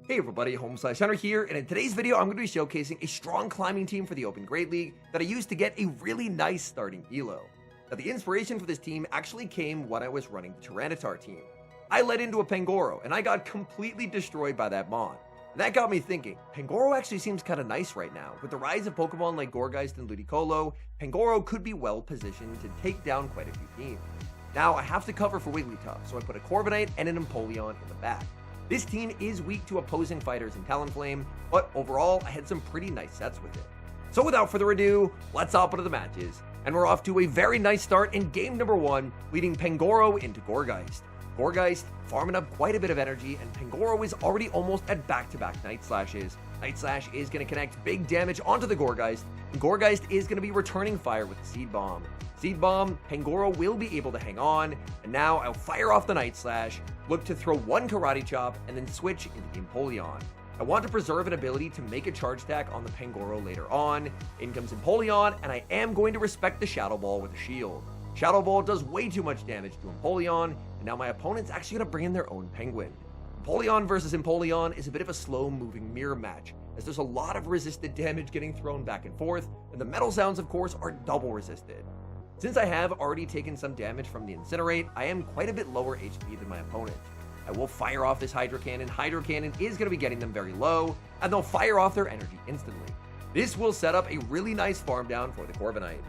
Hey everybody, HomeSliceHenry here, and in today's video I'm going to be showcasing a strong climbing team for the Open Great League that I used to get a really nice starting elo. Now the inspiration for this team actually came when I was running the Tyranitar team. I led into a Pangoro, and I got completely destroyed by that mon. And that got me thinking, Pangoro actually seems kind of nice right now. With the rise of Pokemon like Gorggeist and Ludicolo, Pangoro could be well positioned to take down quite a few teams. Now I have to cover for Wigglytuff, so I put a Corviknight and an Empoleon in the back. This team is weak to opposing fighters in Talonflame, but overall, I had some pretty nice sets with it. So without further ado, let's hop into the matches, and we're off to a very nice start in game number 1, leading Pangoro into Gorggeist. Gorggeist farming up quite a bit of energy, and Pangoro is already almost at back-to-back Night Slashes. Night Slash is going to connect big damage onto the Gorggeist, and Gorggeist is going to be returning fire with the Seed Bomb. Seed Bomb, Pangoro will be able to hang on, and now I'll fire off the Night Slash, look to throw one Karate Chop, and then switch into the Empoleon. I want to preserve an ability to make a charge attack on the Pangoro later on. In comes Empoleon, and I am going to respect the Shadow Ball with a shield. Shadow Ball does way too much damage to Empoleon, and now my opponent's actually going to bring in their own Penguin. Empoleon versus Empoleon is a bit of a slow-moving mirror match, as there's a lot of resisted damage getting thrown back and forth, and the Metal Sounds, of course, are double resisted. Since I have already taken some damage from the Incinerate, I am quite a bit lower HP than my opponent. I will fire off this Hydro Cannon. Hydro Cannon is going to be getting them very low, and they'll fire off their energy instantly. This will set up a really nice farm down for the Corviknight.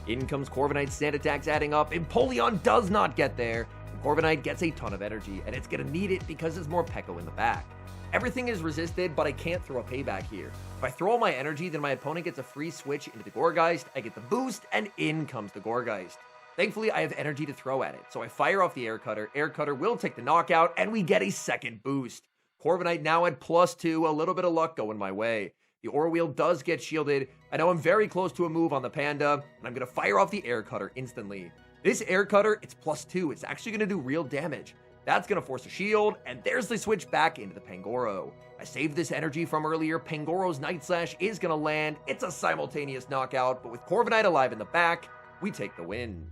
In comes Corviknight's sand attacks adding up. Empoleon does not get there, and Corviknight gets a ton of energy, and it's going to need it because there's more Peko in the back. Everything is resisted, but I can't throw a payback here. If I throw all my energy, then my opponent gets a free switch into the Gorggeist, I get the boost, and in comes the Gorggeist. Thankfully, I have energy to throw at it, so I fire off the Air Cutter. Air Cutter will take the knockout, and we get a second boost. Corviknight now at +2, a little bit of luck going my way. The Aura Wheel does get shielded. I know I'm very close to a move on the Panda, and I'm going to fire off the Air Cutter instantly. This Air Cutter, it's +2. It's actually going to do real damage. That's going to force a shield, and there's the switch back into the Pangoro. I saved this energy from earlier. Pangoro's Night Slash is going to land. It's a simultaneous knockout, but with Corviknight alive in the back, we take the win.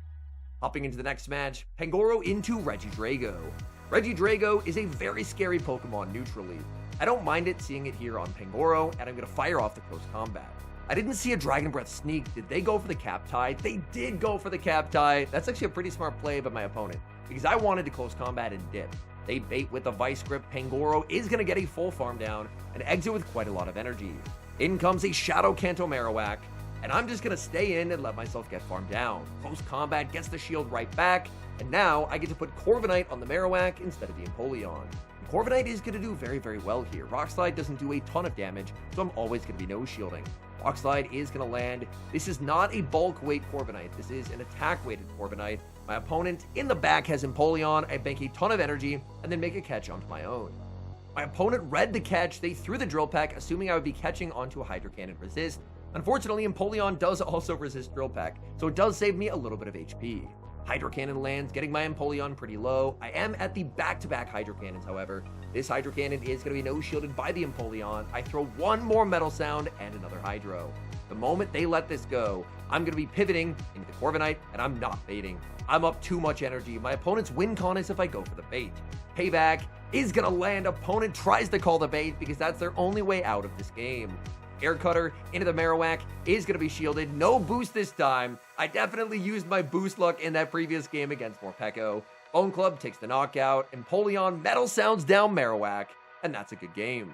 Hopping into the next match, Pangoro into Reggie Drago. Reggie Drago is a very scary Pokemon neutrally. I don't mind it seeing it here on Pangoro, and I'm going to fire off the close combat. I didn't see a Dragon Breath sneak. Did they go for the Cap Tie? They did go for the Cap Tie. That's actually a pretty smart play by my opponent, because I wanted to close combat and dip. They bait with the Vice Grip. Pangoro is going to get a full farm down and exit with quite a lot of energy. In comes a Shadow Kanto Marowak, and I'm just going to stay in and let myself get farmed down. Close combat gets the shield right back, and now I get to put Corviknight on the Marowak instead of the Empoleon. Corviknight is going to do very, very well here. Rock Slide doesn't do a ton of damage, so I'm always going to be no shielding. Rock Slide is going to land. This is not a bulk weight Corviknight. This is an attack weighted Corviknight. My opponent in the back has Empoleon. I bank a ton of energy and then make a catch onto my own. My opponent read the catch. They threw the Drill Peck, assuming I would be catching onto a Hydro Cannon resist. Unfortunately, Empoleon does also resist Drill Peck, so it does save me a little bit of HP. Hydro Cannon lands, getting my Empoleon pretty low. I am at the back-to-back Hydro Cannons, however. This Hydro Cannon is going to be no-shielded by the Empoleon. I throw one more Metal Sound and another Hydro. The moment they let this go, I'm going to be pivoting into the Corviknight, and I'm not baiting. I'm up too much energy. My opponent's win con is if I go for the bait. Payback is going to land. Opponent tries to call the bait because that's their only way out of this game. Air Cutter into the Marowak is going to be shielded. No boost this time. I definitely used my boost luck in that previous game against Morpeko. Bone Club takes the knockout. Empoleon Metal Sounds down Marowak, and that's a good game.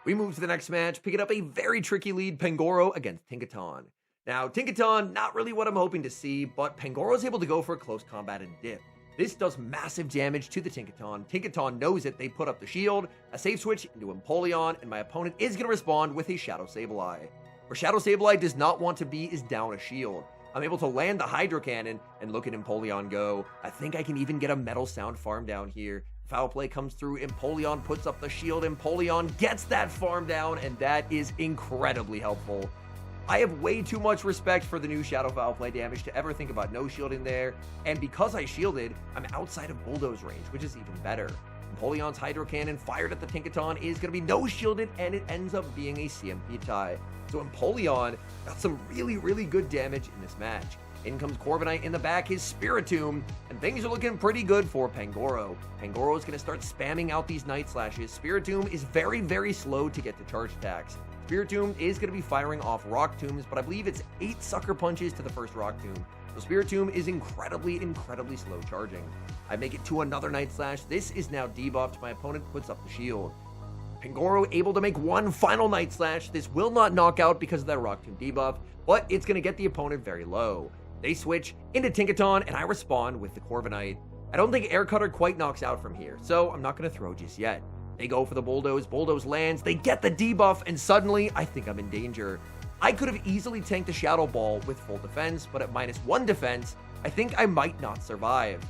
We move to the next match, picking up a very tricky lead, Pangoro against Tinkaton. Now, Tinkaton, not really what I'm hoping to see, but Pangoro is able to go for a close combat and dip. This does massive damage to the Tinkaton. Tinkaton knows it. They put up the shield, a safe switch into Empoleon, and my opponent is going to respond with a Shadow Sableye. Where Shadow Sableye does not want to be is down a shield. I'm able to land the Hydro Cannon and look at Empoleon go. I think I can even get a Metal Sound farm down here. Foul play comes through. Empoleon puts up the shield. Empoleon gets that farm down, and that is incredibly helpful. I have way too much respect for the new Shadow Foul Play damage to ever think about no shielding there, and because I shielded, I'm outside of Bulldoze range, which is even better. Empoleon's Hydro Cannon fired at the Tinkaton is going to be no shielded, and it ends up being a CMP tie. So Empoleon got some really, really good damage in this match. In comes Corviknight in the back, his Spiritomb, and things are looking pretty good for Pangoro. Pangoro is going to start spamming out these Night Slashes. Spiritomb is very, very slow to get to charge attacks. Spiritomb is going to be firing off Rock Tombs, but I believe it's 8 Sucker Punches to the first Rock Tomb. So Spiritomb is incredibly slow charging. I make it to another Night Slash. This is now debuffed. My opponent puts up the shield. Pangoro able to make one final Night Slash. This will not knock out because of that Rock Tomb debuff, but it's going to get the opponent very low. They switch into Tinkaton, and I respond with the Corviknight. I don't think Air Cutter quite knocks out from here, so I'm not going to throw just yet. They go for the Bulldoze. Bulldoze lands. They get the debuff, and suddenly, I think I'm in danger. I could have easily tanked the Shadow Ball with full defense, but at -1 defense, I think I might not survive.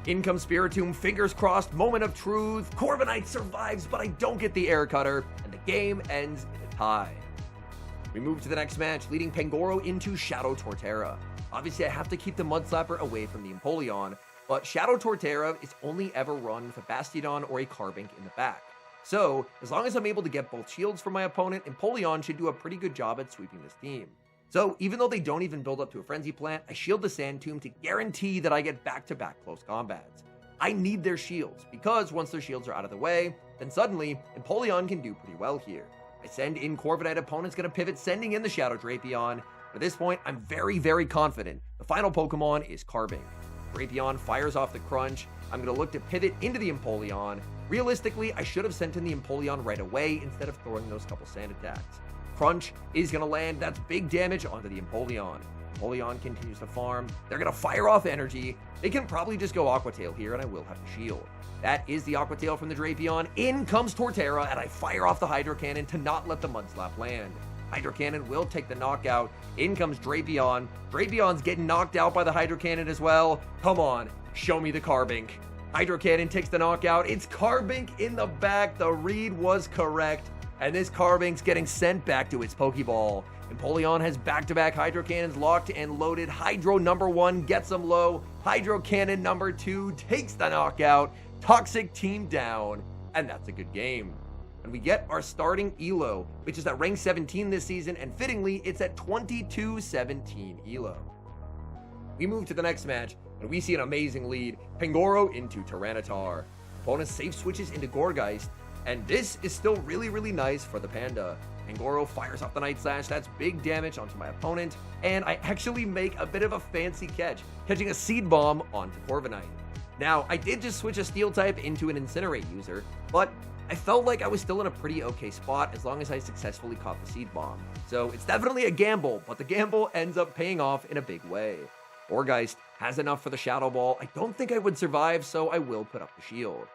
In comes Spiritomb, fingers crossed, moment of truth. Corviknight survives, but I don't get the Air Cutter, and the game ends in a tie. We move to the next match, leading Pangoro into Shadow Torterra. Obviously, I have to keep the Mud Slapper away from the Empoleon, but Shadow Torterra is only ever run with a Bastiodon or a Carbink in the back. So, as long as I'm able to get both shields from my opponent, Empoleon should do a pretty good job at sweeping this team. So, even though they don't even build up to a Frenzy Plant, I shield the Sand Tomb to guarantee that I get back-to-back close combats. I need their shields, because once their shields are out of the way, then suddenly, Empoleon can do pretty well here. I send in Corviknight, opponent's going to pivot, sending in the Shadow Drapion. At this point, I'm very confident. The final Pokemon is Carbink. Drapion fires off the Crunch. I'm going to look to pivot into the Empoleon. Realistically, I should have sent in the Empoleon right away instead of throwing those couple sand attacks. Crunch is going to land. That's big damage onto the Empoleon. Empoleon continues to farm. They're going to fire off energy. They can probably just go Aqua Tail here, and I will have to shield. That is the Aqua Tail from the Drapion. In comes Torterra, and I fire off the Hydro Cannon to not let the Mud Slap land. Hydro Cannon will take the knockout. In comes Drapion. Drapion's getting knocked out by the Hydro Cannon as well. Come on, show me the Carbink. Hydro Cannon takes the knockout. It's Carbink in the back. The read was correct. And this Carbink's getting sent back to its Pokeball. Empoleon has back-to-back Hydro Cannons locked and loaded. Hydro number 1 gets him low. Hydro Cannon number 2 takes the knockout. Toxic team down. And that's a good game. And we get our starting ELO, which is at rank 17 this season, and fittingly, it's at 22-17 ELO. We move to the next match, and we see an amazing lead. Pangoro into Tyranitar. Opponent safe switches into Gorggeist, and this is still really nice for the Panda. Pangoro fires off the Night Slash. That's big damage onto my opponent, and I actually make a bit of a fancy catch, catching a Seed Bomb onto Corviknight. Now, I did just switch a Steel type into an Incinerate user, but I felt like I was still in a pretty okay spot as long as I successfully caught the Seed Bomb. So it's definitely a gamble, but the gamble ends up paying off in a big way. Gorggeist has enough for the Shadow Ball. I don't think I would survive, so I will put up the shield.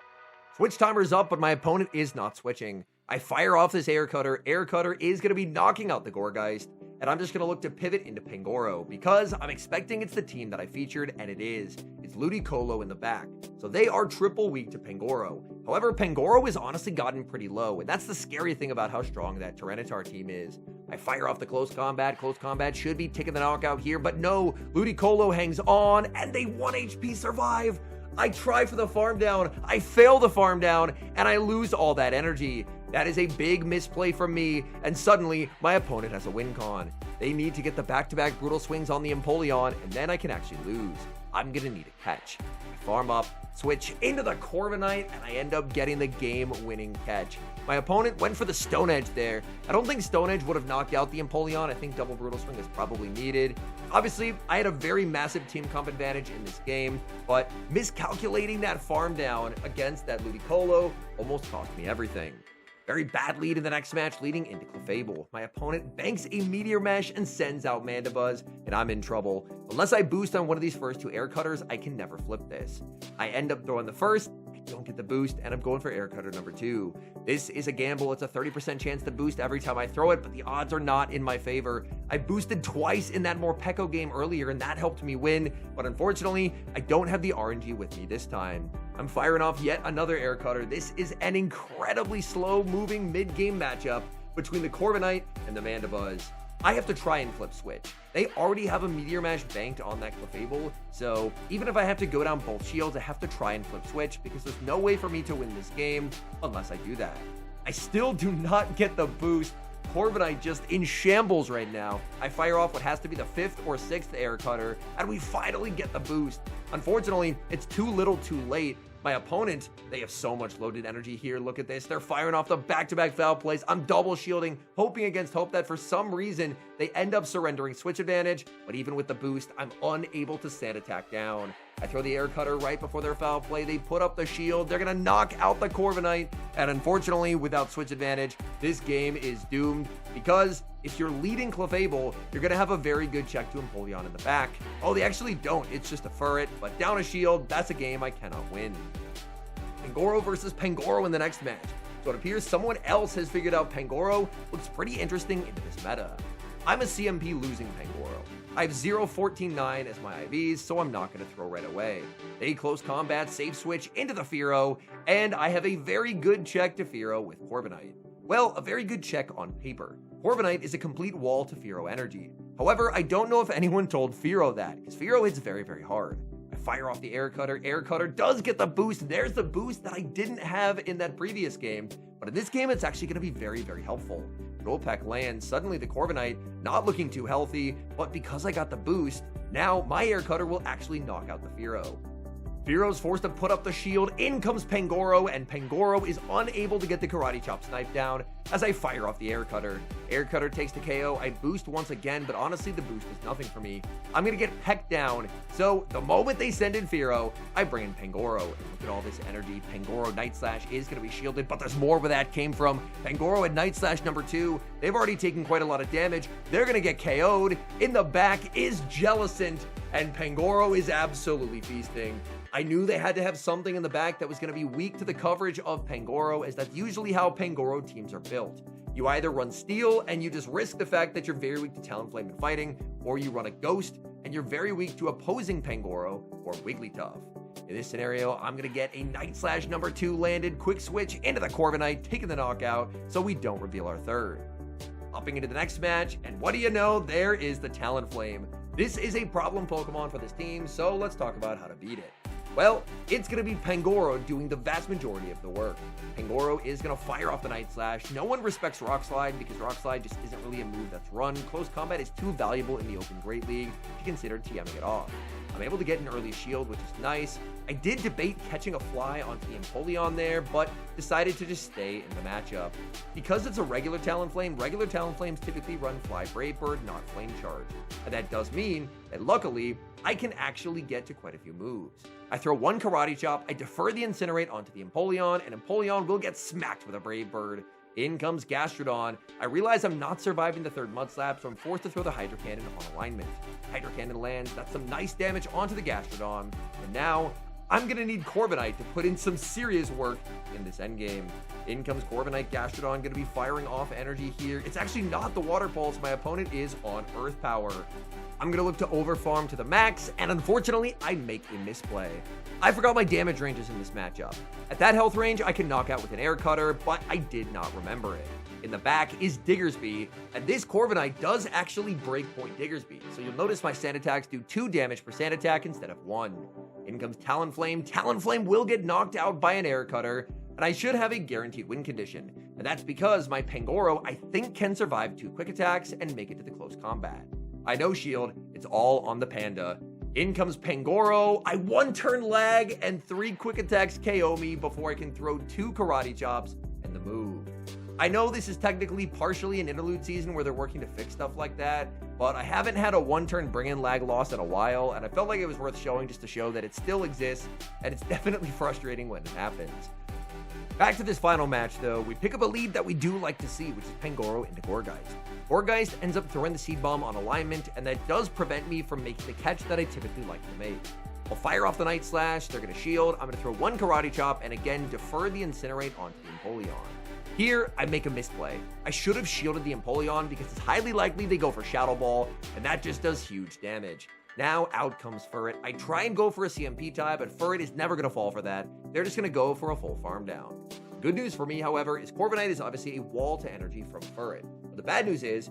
Switch timer's up, but my opponent is not switching. I fire off this Air Cutter. Air Cutter is going to be knocking out the Gorggeist, and I'm just going to look to pivot into Pangoro because I'm expecting it's the team that I featured, and it is. It's Ludicolo in the back, so they are triple weak to Pangoro. However, Pangoro has honestly gotten pretty low, and that's the scary thing about how strong that Tyranitar team is. I fire off the close combat. Close combat should be taking the knockout here, but no, Ludicolo hangs on, and they 1 HP survive. I try for the farm down, I fail the farm down, and I lose all that energy. That is a big misplay from me, and suddenly my opponent has a win con. They need to get the back-to-back brutal swings on the Empoleon, and then I can actually lose. I'm gonna need a catch. I farm up, switch into the Corviknight, and I end up getting the game-winning catch. My opponent went for the Stone Edge there. I don't think Stone Edge would have knocked out the Empoleon. I think double brutal swing is probably needed. Obviously, I had a very massive team comp advantage in this game, but miscalculating that farm down against that Ludicolo almost cost me everything. Very bad lead in the next match, leading into Clefable. My opponent banks a Meteor Mesh and sends out Mandibuzz, and I'm in trouble. Unless I boost on one of these first 2 Air Cutters, I can never flip this. I end up throwing the first, I don't get the boost, and I'm going for Air Cutter number 2. This is a gamble. It's a 30% chance to boost every time I throw it, but the odds are not in my favor. I boosted twice in that Morpeko game earlier, and that helped me win, but unfortunately, I don't have the RNG with me this time. I'm firing off yet another Air Cutter. This is an incredibly slow-moving mid-game matchup between the Corviknight and the Mandibuzz. I have to try and flip switch. They already have a Meteor Mash banked on that Clefable, so even if I have to go down both shields, I have to try and flip switch because there's no way for me to win this game unless I do that. I still do not get the boost. Corviknight just in shambles right now. I fire off what has to be the 5th or 6th air cutter, and we finally get the boost. Unfortunately, it's too little too late. My opponent, they have so much loaded energy here. Look at this. They're firing off the back-to-back foul plays. I'm double shielding, hoping against hope that for some reason they end up surrendering switch advantage. But even with the boost, I'm unable to stand attack down. I throw the air cutter right before their foul play. They put up the shield. They're going to knock out the Corviknight. And unfortunately, without switch advantage, this game is doomed because if you're leading Clefable, you're going to have a very good check to Empoleon in the back. Oh, they actually don't. It's just a Furret, but down a shield, that's a game I cannot win. Pangoro versus Pangoro in the next match. So it appears someone else has figured out Pangoro. Looks pretty interesting into this meta. I'm a CMP losing Pangoro. I have 0-14-9 as my IVs, so I'm not going to throw right away. They close combat, safe switch into the Fearow, and I have a very good check to Fearow with Corviknight. Well, a very good check on paper. Corviknight is a complete wall to Fearow energy. However, I don't know if anyone told Fearow that, because Fearow hits very, very hard. I fire off the air cutter does get the boost. There's the boost that I didn't have in that previous game, but in this game, it's actually going to be very, very helpful. Golpek lands, suddenly the Corviknight not looking too healthy, but because I got the boost, now my air cutter will actually knock out the Fearow. Fearow's forced to put up the shield, in comes Pangoro, and Pangoro is unable to get the Karate Chop Snipe down as I fire off the air cutter. Air cutter takes the KO, I boost once again, but honestly the boost is nothing for me. I'm gonna get pecked down, so the moment they send in Fearow, I bring in Pangoro, and look at all this energy. Pangoro Night Slash is gonna be shielded, but there's more where that came from. Pangoro at Night Slash number 2, they've already taken quite a lot of damage. They're gonna get KO'd. In the back is Jellicent, and Pangoro is absolutely feasting. I knew they had to have something in the back that was going to be weak to the coverage of Pangoro, as that's usually how Pangoro teams are built. You either run Steel and you just risk the fact that you're very weak to Talonflame and fighting, or you run a Ghost and you're very weak to opposing Pangoro or Wigglytuff. In this scenario, I'm going to get a Night Slash number 2 landed, quick switch into the Corviknight, taking the knockout so we don't reveal our third. Hopping into the next match, and what do you know, there is the Talonflame. This is a problem Pokemon for this team, so let's talk about how to beat it. Well, it's going to be Pangoro doing the vast majority of the work. Pangoro is going to fire off the Night Slash. No one respects Rock Slide because Rock Slide just isn't really a move that's run. Close combat is too valuable in the Open Great League to consider TMing it off. I'm able to get an early shield, which is nice. I did debate catching a fly onto the Empoleon there, but decided to just stay in the matchup. Because it's a regular Talonflames typically run Fly Brave Bird, not Flame Charge. And that does mean that luckily, I can actually get to quite a few moves. I throw one Karate Chop, I defer the Incinerate onto the Empoleon, and Empoleon will get smacked with a Brave Bird. In comes Gastrodon. I realize I'm not surviving the third Mud Slap, so I'm forced to throw the Hydro Cannon on alignment. Hydro Cannon lands, that's some nice damage onto the Gastrodon, and now I'm gonna need Corviknight to put in some serious work in this endgame. In comes Corviknight, Gastrodon gonna be firing off energy here. It's actually not the Water Pulse, my opponent is on Earth Power. I'm gonna look to overfarm to the max, and unfortunately, I make a misplay. I forgot my damage ranges in this matchup. At that health range, I can knock out with an air cutter, but I did not remember it. In the back is Diggersby, and this Corviknight does actually breakpoint Diggersby, so you'll notice my sand attacks do 2 damage per sand attack instead of 1. In comes Talonflame. Talonflame will get knocked out by an air cutter, and I should have a guaranteed win condition. And that's because my Pangoro, I think, can survive 2 quick attacks and make it to the close combat. I know shield, it's all on the Panda. In comes Pangoro. I 1-turn lag and 3 quick attacks KO me before I can throw 2 Karate Chops and the move. I know this is technically partially an interlude season where they're working to fix stuff like that, but I haven't had a 1-turn bring-in lag loss in a while, and I felt like it was worth showing just to show that it still exists, and it's definitely frustrating when it happens. Back to this final match, though, we pick up a lead that we do like to see, which is Pangoro into Gorggeist. Gorggeist ends up throwing the Seed Bomb on alignment, and that does prevent me from making the catch that I typically like to make. I'll fire off the Night Slash, they're going to shield, I'm going to throw 1 Karate Chop, and again, defer the Incinerate onto the Empoleon. Here, I make a misplay. I should have shielded the Empoleon because it's highly likely they go for Shadow Ball, and that just does huge damage. Now, out comes Furret. I try and go for a CMP tie, but Furret is never going to fall for that. They're just going to go for a full farm down. Good news for me, however, is Corviknight is obviously a wall to energy from Furret. But the bad news is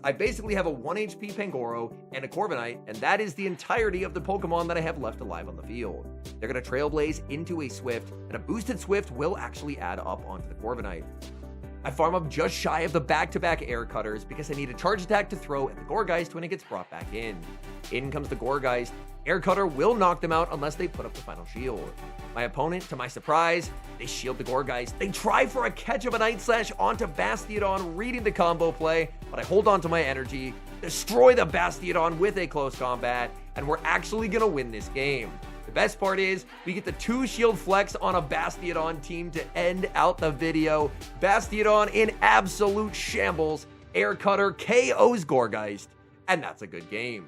I basically have a 1 HP Pangoro and a Corviknight, and that is the entirety of the Pokemon that I have left alive on the field. They're going to Trailblaze into a Swift, and a boosted Swift will actually add up onto the Corviknight. I farm up just shy of the back-to-back air cutters because I need a charge attack to throw at the Gorggeist when it gets brought back in. In comes the Gorggeist. Air cutter will knock them out unless they put up the final shield. My opponent, to my surprise, they shield the Gorggeist. They try for a catch of a Night Slash onto Bastiodon, reading the combo play, but I hold on to my energy, destroy the Bastiodon with a close combat, and we're actually gonna win this game. The best part is we get the 2 shield flex on a Bastiodon team to end out the video. Bastiodon in absolute shambles. Air cutter KOs Gorggeist, and that's a good game.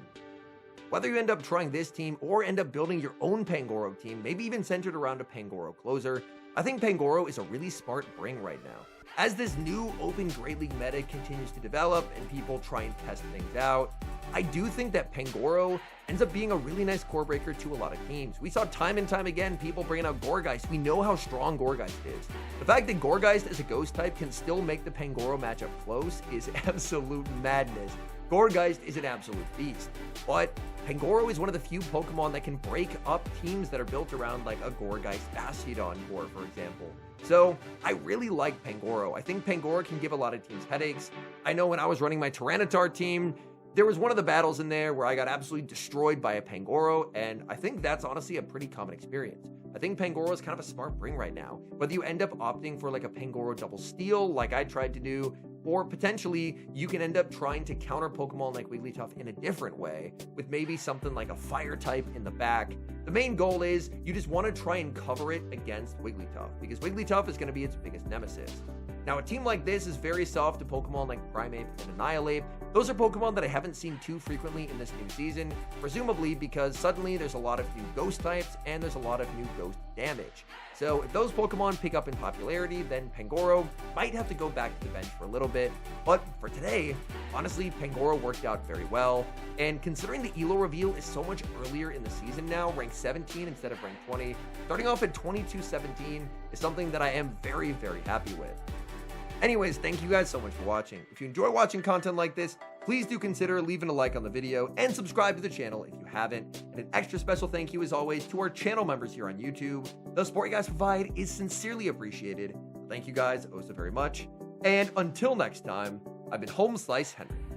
Whether you end up trying this team or end up building your own Pangoro team, maybe even centered around a Pangoro closer, I think Pangoro is a really smart bring right now. As this new Open Great League meta continues to develop and people try and test things out, I do think that Pangoro ends up being a really nice core breaker to a lot of teams. We saw time and time again people bringing out Gorggeist. We know how strong Gorggeist is. The fact that Gorggeist as a ghost type can still make the Pangoro matchup close is absolute madness. Gorggeist is an absolute beast, but Pangoro is one of the few Pokemon that can break up teams that are built around like a Gorggeist Bastiodon core, for example. So I really like Pangoro. I think Pangoro can give a lot of teams headaches. I know when I was running my Tyranitar team, there was one of the battles in there where I got absolutely destroyed by a Pangoro, and I think that's honestly a pretty common experience. I think Pangoro is kind of a smart bring right now. Whether you end up opting for like a Pangoro double steal like I tried to do, or potentially you can end up trying to counter Pokemon like Wigglytuff in a different way, with maybe something like a fire type in the back. The main goal is you just want to try and cover it against Wigglytuff, because Wigglytuff is going to be its biggest nemesis. Now, a team like this is very soft to Pokemon like Primeape and Annihilate. Those are Pokemon that I haven't seen too frequently in this new season, presumably because suddenly there's a lot of new ghost types and there's a lot of new ghost damage. So if those Pokemon pick up in popularity, then Pangoro might have to go back to the bench for a little bit. But for today, honestly, Pangoro worked out very well. And considering the ELO reveal is so much earlier in the season now, ranked 17 instead of ranked 20, starting off at 22-17 is something that I am very, very happy with. Anyways, thank you guys so much for watching. If you enjoy watching content like this, please do consider leaving a like on the video and subscribe to the channel if you haven't. And an extra special thank you as always to our channel members here on YouTube. The support you guys provide is sincerely appreciated. Thank you guys oh so very much. And until next time, I've been HomeSliceHenry.